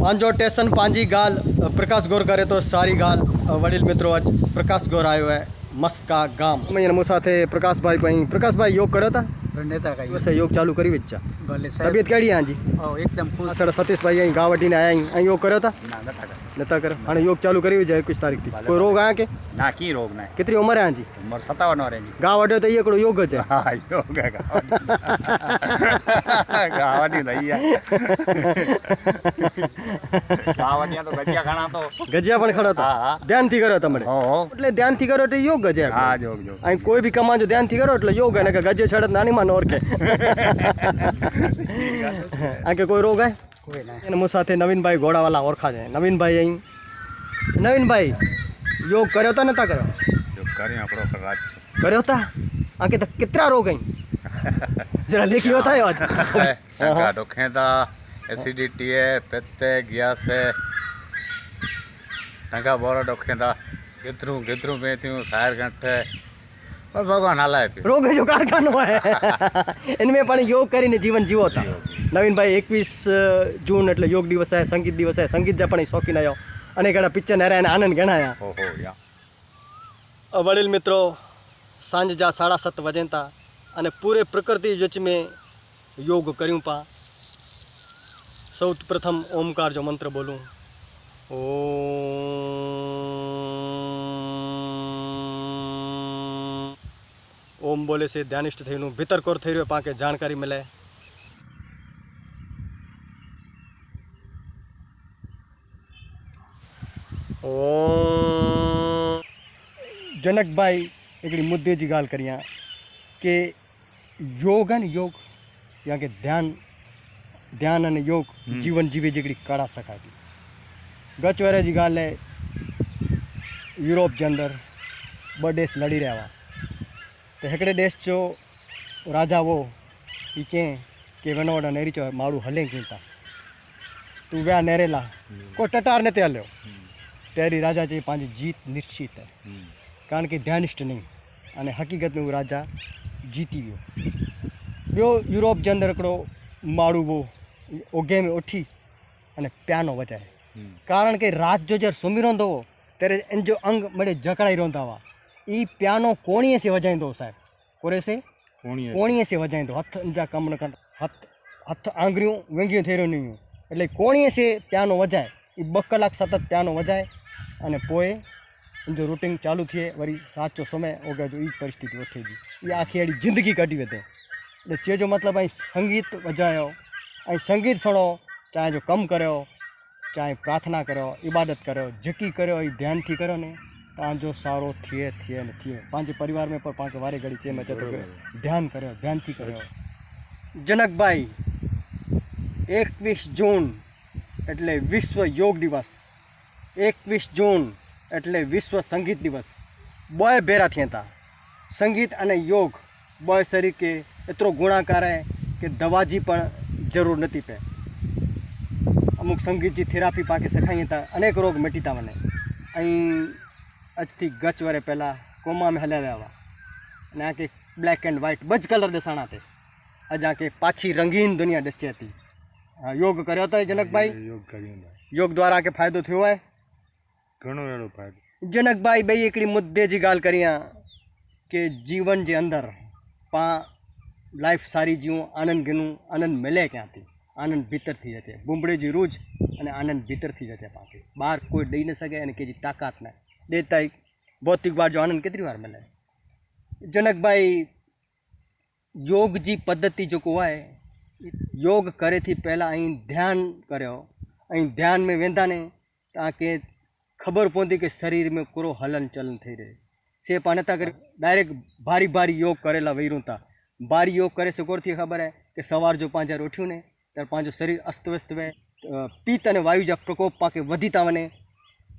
पांचो टेशन पांजी गाल प्रकाश गौर करे तो सारी गाल वडील मित्रों आज प्रकाश गौर आयो है मस्का गाम मैं मुँह साथे प्रकाश भाई योग करो था नेता का वैसे योग चालू करी विच भले साहब तबीयत केड़ी है जी एकदम खुश सर सतीश भाई અહીં ગાવટી ને આયા અહીં योग કર્યો था ना नता करो हाणे योग चालू करी विच 21 तारीख थी कोई रोग आया के ना की रोग ना कितनी उम्र है जी उम्र 57 वर है जी गावड्यो तो एकड़ो योग है हां योग है गावटी नहीं है गावटिया तो गजिया खाना तो गजिया पण खड़ो था ध्यान थी करो तमने એટલે ध्यान थी करो એટલે योग है हां योग योग અહીં કોઈ भी कमा जो ध्यान थी करो એટલે योग है ને કે ગજે છડત નાની માં ઓરખે આકે કોઈ રોગ है कोई ना એને મુ સાથે નવીન ભાઈ ઘોડાવાલા ઓળખા છે નવીન ભાઈ અહીં નવીન ભાઈ योग કર્યો તો નતા કર્યો योग करी આપણો રાજ કર્યો તા આકે તો કેટલા રોગ અહીં જરા લેખી બતાયો આજ टंका डोखेदा एसिडिटी है पित्त गैस है टंका बोरा डोखेदा गिद्रू बेतियों सायर गंठ है पर भगवान हलाए पे रोग जो कारखानो है इनमें पण योग કરીને જીવન જીવો તા નવીન ભાઈ 21 જૂન એટલે યોગ દિવસ છે સંગીત દિવસ છે સંગીત જા પણ શોખીન આયો અને ઘણા પિક્ચર નરાયણ આનંદ ગણાયા ओहो या વડીલ મિત્રો સાંજ જા 7:30 बजे था અને પૂરે પ્રકૃતિ વચ में योग કર્યું પા સૌ પ્રથમ ઓમકાર जो मंत्र बोलूं ओम बोले से ध्यानिष्ठ थी भीतर कोर थी पाके जानकारी मिले ओम जनक भाई एक मुद्दे की गाल करिया कि योग है न योग या के ध्यान और योग जीवन जीवे जी कड़ा सका गच वारे जी गाल है यूरोप के अंदर ब देश लड़ी रहा हुआ तो हिकिड़े देश जो राजा वो चे कि वनो वॾा नेरी चो माण्हू हले कीअं था तू विया नेरेला कोई टटार न ते हलियो तेरी राजा चई पंहिंजी जीत निश्चित है कारण कि ध्यानिष्ठ नहीं अने हकीकत में वो राजा जीती वियो ॿियो यूरोप के अंदर हिकिड़ो माण्हू वो ओघे में उठी अने पियानो वजाए कारण कि रात जो जर सुम्ही रहंदो हो तेरे इन जो अंग बड़े जकड़ाई रहंदा हुआ ई पियानो कोणीअ से वजाईंदो साहब कोरे से कोणीअ से वजाईंदो हथ जा कम न कर हथ आंगरियूं वेंगियूं थी रहियूं हुयूं એટલે કોણીએ से पियानो वजाए ई 2 कलाक सतत पियानो वजाए अने पोए जो रूटीन चालू थिए वरी रात जो समय होगा जो ई परिस्थिति वठेगी ये आखी अड़ी जिंदगी कढी वेंदे એટલે चे जो मतलब અહીં संगीत वजायो અહીં संगीत सुनो चाहे जो कम करो चाहे प्रार्थना करो इबादत करो जेकी करो ई ध्यान थी करो ने जो सारो थिए न थिए पांच परिवार में पर पांच वारे घड़ी चे मचे तो ध्यान करो ध्यान थी करो जनक भाई 21 जून એટલે विश्व योग दिवस 21 जून એટલે विश्व संगीत दिवस बॉय भेरा थिया था संगीत अने योग बॉय शरीर के एतरो गुणाकार है कि दवा जी पण जरूर नती पे अमुक संगीत जी थेरापी पाके सखाई था अनेक रोग मटी था मने अज थी गच वरे पहला कोमा में हलिया हुआ ने आके ब्लैक एंड वाइट बज कलर दसाणा थे अज आके पाछी रंगीन दुनिया दसे थी योग कर्यो था जनक भाई योग द्वारा के फायदो थयो है घणो एड़ो फायदो जनक भाई बई एकड़ी मुद्दे जी गाल करिया के जीवन जे अंदर पा लाइफ सारी जीव आनंद गिनू आनंद मिले क्या थी आनंद भीतर थी जाए बुमड़े जी रूज अने आनंद भीतर थी जाए पाके बाहर कोई दई न सके अने केजी ताकत न देता ही भौतिक बार जो आनंद कितनी बार मिले जनक भाई योग जी पद्धति जो को है योग करे थी पहला अँ ध्यान करो अँ ध्यान में वेंदा ने ताकि खबर पवंदी कि शरीर में पूरो हलन चलन थी रहे से पाने था कर डायरेक्ट भारी भारी योग करेला वही रहता भारी योग करे से कोर थी खबर है कि सवार जो पांच उठ्यू ने तर पांचो शरीर अस्त व्यस्त वे पीत अने वायु जा प्रकोप पाके वधीता वने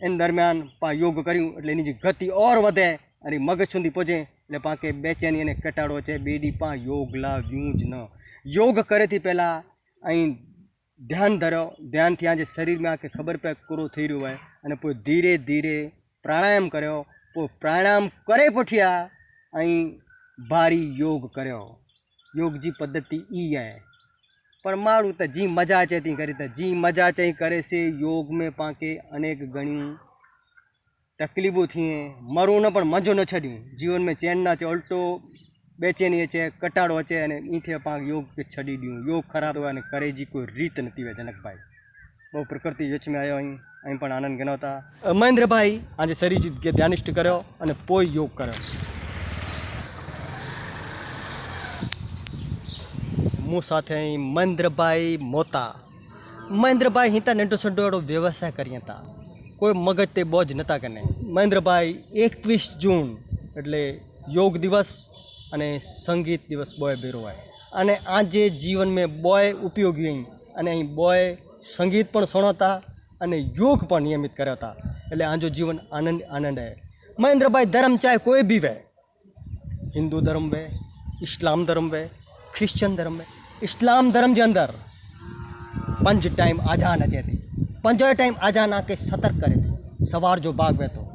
इन दरमियान पा योग कर्यूं एटले एनी गति और वधे अने मगज सुधी पहुंचे एटले पाके बेचैनी अने कटाड़ो अचे बेडी पा योग लाव्यूं ज न योग करे थी पहला अँ ध्यान धरो ध्यान थी आज शरीर में आके खबर पे पूरो थी रह्यो है अने पोइ धीरे धीरे प्राणायाम कर्यो पोइ प्राणायाम करे पुठिया अँ भारी योग कर्यो योग जी पद्धति ई है पर मारू तो जी मजा अचे थी करी तो जी मजा अचे करे से योग में पाके अनेक घणी तकलीफ़ूं थी मरू न पर मज़ो न छॾियूं जीवन में चैन न अचे उल्टो बेचैनी अचे कटाड़ो अचे अने ईथे पाण योग के छॾी ॾियूं योग ख़राब हुआ अने करे जी कोई रीत नथी वे जनक भाई બહુ પ્રકૃતિ વચ્ચે આવ્યો અહીં પણ આનંદ ગણાવતા મહેન્દ્રભાઈ આજે શરીર કે ધ્યાનિષ્ઠ કર્યો અને પોઈ યોગ કર્યો હું સાથે અહીં મહેન્દ્રભાઈ મોતા મહેન્દ્રભાઈ હિતા નંઢો સડો એડો વ્યવસાય કર્યા હતા કોઈ મગજ તે બોજ નતા કને મહેન્દ્રભાઈ 21 જૂન એટલે યોગ દિવસ અને સંગીત દિવસ બોય બેરોવાય અને આજે જીવન મેં બોય ઉપયોગી અહીં અને અહીં બોય संगीत पण सुणता अने योग पण नियमित करता એટલે आजो जीवन आनंद आनंद है महेंद्र भाई धर्म चाहे कोई भी वे हिंदू धर्म वे इस्लाम धर्म वे क्रिश्चियन धर्म वे इस्लाम धर्म के अंदर 5 टाइम आजान अचे थी 5 टाइम आजान आके सतर्क करे थी सवार जो भाग वे तो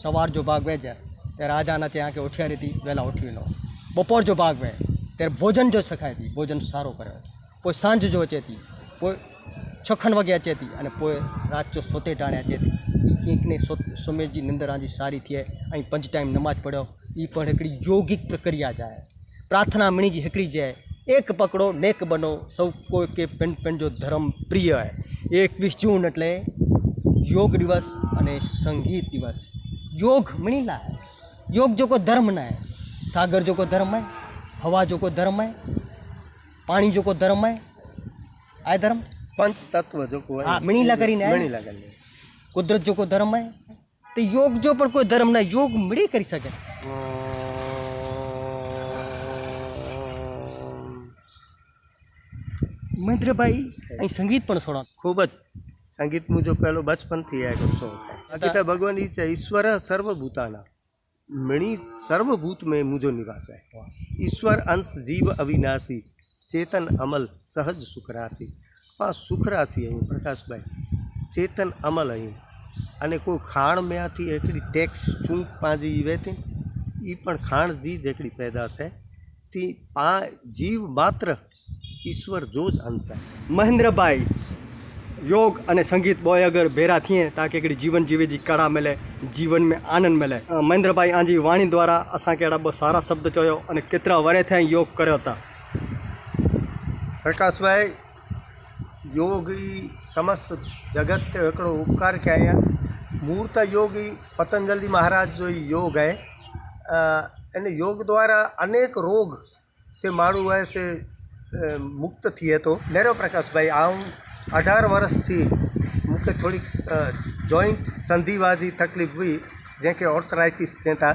सवार जो भाग वे जर तेरे आजान अचे आके उठिया रही थी वेला उठी लो बपोर जो भाग वे तेरे भोजन जो सखाए थी भोजन सारो करे कोई सांझ जो अचे थी कोई 6 वागे अचे थी अने पोइ रात जो सोते टाणे अचे थी कंहिंक ने सुमेर जी निंदर जी सारी थिए ऐं 5 टाइम नमाज पढ़ो ई पण हिकिड़ी योगिक प्रक्रिया जाए प्रार्थना मणी जी हिकिड़ी जाए एक पकड़ो नेक बनो सौ कोई के पंहिंजो धर्म प्रिय है 21 जून એટલે योग दिवस अने संगीत दिवस योग मणी लाए योग जो को धर्म न है सागर जो को धर्म है हवा जो को धर्म है पानी जो को धर्म है आए धर्म पंच तत्व जो को हाँ मणिला करीने मणिला करने कुदरत जो को धर्म है तो योग जो पर कोई धर्म ना योग मड़ी करी सके महेंद्र भाई અહીં સંગીત પણ સોડા खूब ज संगीत मुझो पहलो बचपन थी है शो बाकी तो भगवान ईश्वर सर्वभूताना मणि सर्वभूत में मुझो निवास है ईश्वर अंश जीव अविनाशी चेतन अमल सहज सुख राशि हाँ सुख राशि है प्रकाश भाई चेतन अमल है अने कोई खाण में आती एकड़ी टैक्स चूंक पाजी वेती ई पण खाण जी जेकड़ी पैदाश है ती पा जीव मात्र ईश्वर जो ज अंश है महेंद्र भाई योग अने संगीत बोय अगर भेरा थिए ताकि हिकिड़ी जीवन जीवे जी कड़ा मिले जीवन में आनंद मिले महेंद्र भाई आजी वाणी द्वारा असांखे अहिड़ा ॿ सारा शब्द चयो अने केतिरा वरे थिया योग कर्यो था प्रकाश भाई योग ई समस्त जगत ते हिकिड़ो उपकार कया मूर्त योग ई पतंजलि महाराज जो ई योग है इन योग द्वारा अनेक रोग से माण्हू है से मुक्त थिए तो मेरो प्रकाश भाई आऊं 18 वर्ष थी मूंखे थोड़ी जॉइंट संधिवा जी तकलीफ़ हुई जैसे ऑर्थराइटिस चें था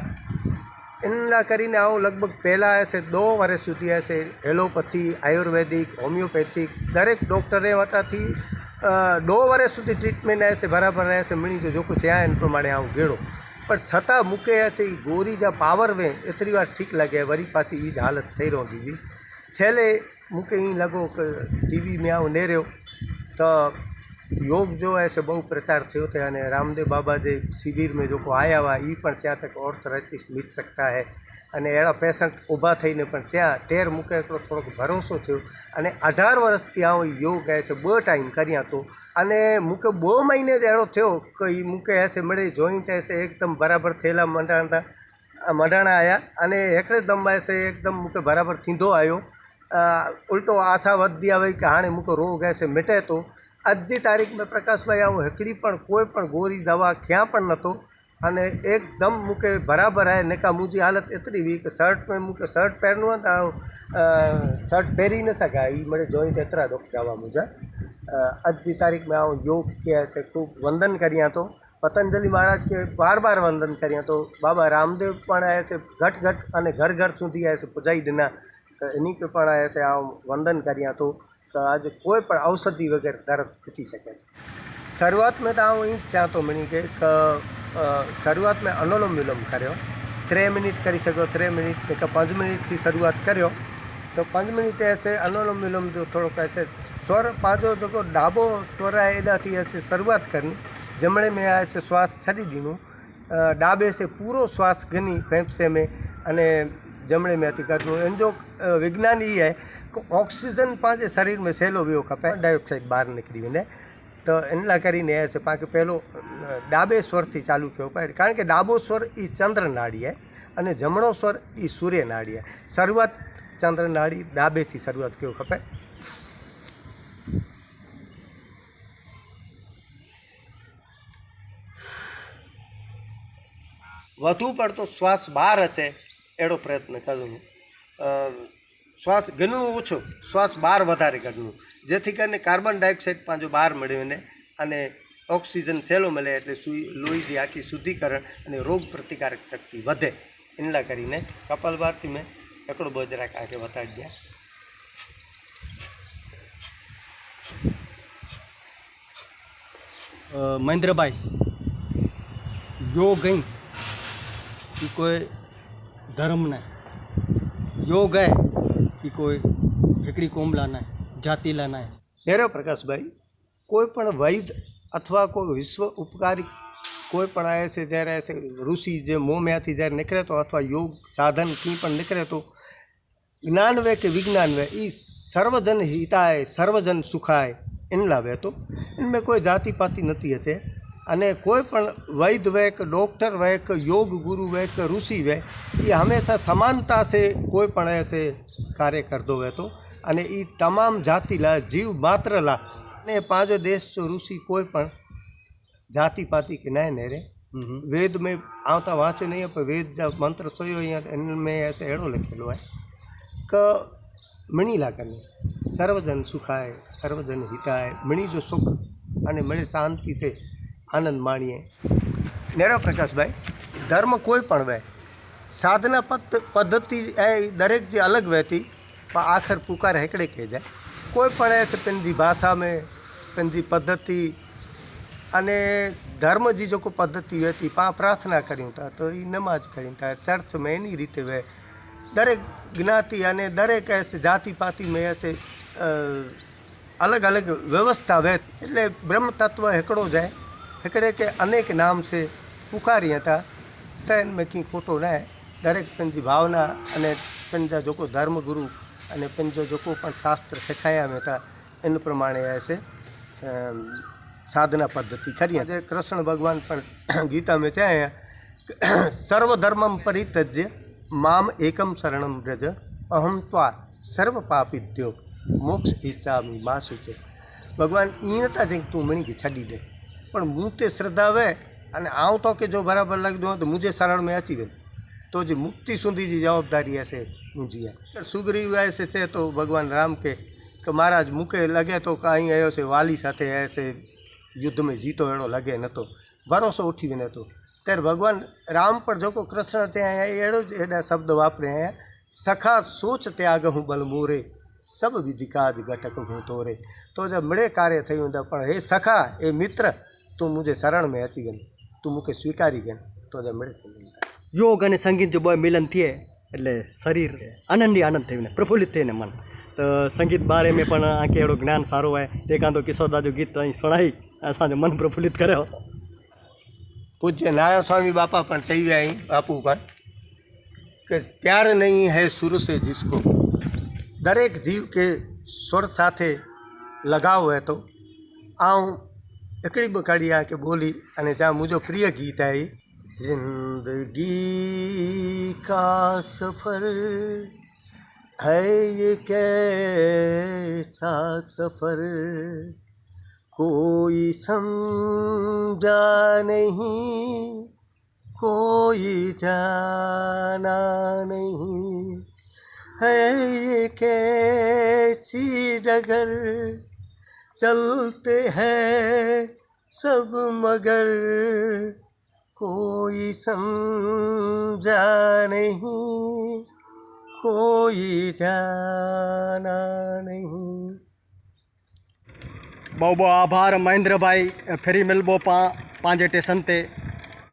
इन ला करीने आऊं लगभग पहला ऐसे 2 वर्ष सुधी ऐसे एलोपैथी आयुर्वेदिक होम्योपैथिक दरेक डॉक्टरे वटा थी 2 वर्ष सुधी ट्रीटमेंट ऐसे बराबर ऐसे मिली जो कुछ है इन प्रमाणे आऊं गेड़ो पर छता मूंखे ऐसे ई गोरी जा पावर वे एतरी बार ठीक लगे वरी पासी ई ज हालत थी रहंदी हुई छेले मूंखे ई लॻो कि टीवी में आऊं नेरियो तो योग जो है से बहु प्रचार थियो थे अने रामदेव बाबा के शिविर में जो को आया हुआ ई पण त्या तक ऑर्थराइटिस मिट सकता है अने अड़ा पेशेंट ऊभा थईने पण त्या तेर मूंखे हिकिड़ो थोड़ो भरोसो थियो अने 18 वर्षथी आऊं योग है से 2 टाइम करिया तो अने मूंखे 2 महीने ज अहिड़ो थियो कि मूंखे ऐसे मिड़े जॉइंट ऐसे एकदम बराबर थियला मंडाणा आया अने हिकिड़े दम ऐसे एकदम मूंखे बराबर थींदो आयो उल्टो आशा वधदी वई कि हाणे मूंखे रोग ऐसे मिटे तो अॼु जी तारीख़ में प्रकाश भाई आऊं हिकिड़ी पण कोई पण गोरी दवा खिया पण नथो अने एकदम मूंखे बराबर आहे निका मुंहिंजी हालत एतिरी हुई कि शर्ट में मूंखे शर्ट पहिरिणो आहे त शर्ट पहिरी न सघां ई मिड़े जॉइंट एतिरा ॾुखिया हुआ मुंहिंजा अॼु जी तारीख़ में आऊं योग के ऐसे खूब वंदन करियां थो पतंजलि महाराज के बार बार वंदन करियां तो बाबा रामदेव पण ऐसे घट घट अने घर घर सुधी ऐसे पुजाई ॾिना तो इन्हीं के पण ऐसे आऊं वंदन करियां तो आज कोई पण औषधि वगैरह दर्द थी सके शुरुआत में तो आऊं ई चाह तो मनी के शुरुआत में अनुलोम विलोम करियो 3 मिनट करी सको 3 मिनट का 5 मिनट थी शुरुआत करियो तो 5 मिनट ऐसे अनुलोम विलोम जो थोड़ो ऐसे स्वर पाजो जो डाबो स्वर है एडा थी ऐसे शुरुआत करनी जमणे में ऐसे श्वास छड़ी दीनू डाबे से पूरो श्वास घनी फेफड़े में अने जमणे में थी करनो इन जो विज्ञान ये है ऑक्सीजन पंहिंजे शरीर में सहेलो वियो खपे, डाइऑक्साइड ॿाहिरि निकिरी वञे। त इन लाइ કરીને ऐसे पाण પહેલો ડાબે સ્વરથી ચાલુ થયો પડે, કારણ કે ડાબો સ્વર એ ચંદ્ર નાડી છે અને જમણો સ્વર એ સૂર્ય નાડી છે। શરૂઆત ચંદ્ર નાડી ડાબેથી શરૂઆત કયો ખપે। વધુ પડતો શ્વાસ બહાર અચે એડો પ્રયત્ન કરું। શ્વાસ ગણવું ઓછો, શ્વાસ બહાર વધારે ગણવું, જેથી કરીને કાર્બન ડાયોક્સાઇડ પાંજો બહાર મેળવીને અને ઓક્સિજન સહેલો મળે એટલે લોહીની આખી શુદ્ધિકરણ અને રોગ પ્રતિકારક શક્તિ વધે। એના કરીને કપાલભાતી મેં એકડો બજરાક આગે વતાડી દે। મહેન્દ્રભાઈ, योग ही कि कोई धर्म न, योग है कि कोई हिकड़ी कोमला न, जातिला न। નેરો પ્રકાશભાઈ, કોઈ પણ વૈદ અથવા કોઈ વિશ્વ ઉપકારી કોઈ પણ આવે છે જ્યારે છે ઋષિ જે મોંમાંથી જ્યારે નીકળે તો અથવા યોગ સાધન કંઈ પણ નીકળે તો જ્ઞાન વે કે વિજ્ઞાન વે એ સર્વજન હિતાય સર્વજન સુખાય એના વે તો इनमें કોઈ જાતિ પાતિ નથી હશે। અને કોઈ પણ વૈદ વે કે ડૉક્ટર વે કે યોગ ગુરુ વે કે ઋષિ વે એ હંમેશા સમાનતા से કોઈ પણ ऐसे કાર્ય કરતો વે તો અને એ તમામ જાતિલા જીવ માત્રલા ने પાંચો દેશ जो ऋषि कोई पण जाति पाति के ना रे। वेद में आवता वाँचो नहीं है, पर वेद जा मंत्र सोयो इनमें ऐसे अड़ो लिखेलो है क मणि लागने सर्वजन सुखाय सर्वजन हिताय। मणि जो सुख अने मणे शांति से आनंद माणीए। नेरो प्रकाश भाई, धर्म कोई पण वे, साधना पद्धति दरेक जी अलग वहती, पर आखिर पुकार हेकड़े कह जाए। कोई पण ऐसे पंहिंजी भाषा में पंहिंजी पद्धति अने धर्म जी जो पद्धति वहती पाण प्रार्थना करूँ था तो ये नमाज करूँ था चर्च में एनी रीते वे। दरेक ज्ञाति अने दरेक ऐसे जाति पाति में ऐसे अलग अलग व्यवस्था वे। એટલે ब्रह्म तत्व हेकड़ो जाए, हेकड़े के अनेक नाम से पुकारिए था तो इनमें कहीं खोटो न है। दरेक पंहिंजी भावना अने पंहिंजा जो धर्म गुरु अने पंहिंजो जो पण शास्त्र सिखाया में था इन प्रमाणे ऐसे साधना पद्धति करिए। कृष्ण भगवान पर गीता में चाहे सर्वधर्मम परित्यज्य माम एकम शरणम व्रज अहम त्वा सर्व पापिद्यो मोक्ष इच्छामि मा शुचे। भगवान ई नथा चई तू मणी की छड़ी दे, पण मूते श्रद्धा वे अने आऊं तो के जो बराबर लग दो तो मुझे शरण में अची वे तो जी मुक्ति सुधी जी जवाबदारी ऐसे मुझी है। सुग्रीव ऐसे चे तो भगवान राम के कि महाराज मुके लगे तो कहीं आयो से वाली साथे ऐसे युद्ध में जीतो एड़ो लगे न तो भरोसो उठी वने तो त्यारे भगवान राम पर जो को कृष्ण ते एड़ो एड़ा शब्द वापरे हैं सखा सोच त्याग हूँ बल मोरे सब विधि काज घटक हूँ तोरे। तो जब मड़े कार्य थी हूँ पण हे सखा हे मित्र तू मुझे शरण में अची गई, तू मुके स्वीकारी गई तो जब मड़े थी। योग अने संगीत जो बे मिलन थिए એટલે શરીર આનંદી આનંદ થઈને પ્રફુલ્લિત થઈને મન તો સંગીત બારે में પણ આંકે એડો જ્ઞાન સારો है एकांतो किशोर दाजू गीत અહીં सुनाई असांजो मन प्रफुल्लित કર્યો। पूज्य नारायण स्वामी बापा पण चई विया आहिनि बापू पण कि प्यार नहीं है सुर से जिसको, दरेक जीव के स्वर साथे लगाव है तो आऊं हिकिड़ी ॿ कड़ी आहे कि ॿोली अने जा मुंहिंजो प्रिय गीत आहे जिंदगी का सफ़र है ये कैसा सफ़र कोई समझा नहीं कोई जाना नहीं है ये कैसी डगर चलते हैं सब मगर कोई समझा नहीं कोई जाना नहीं। બહુ બહુ આભાર મહેન્દ્રભાઈ, ફેરી મિલબો પાંજે સ્ટેશન તે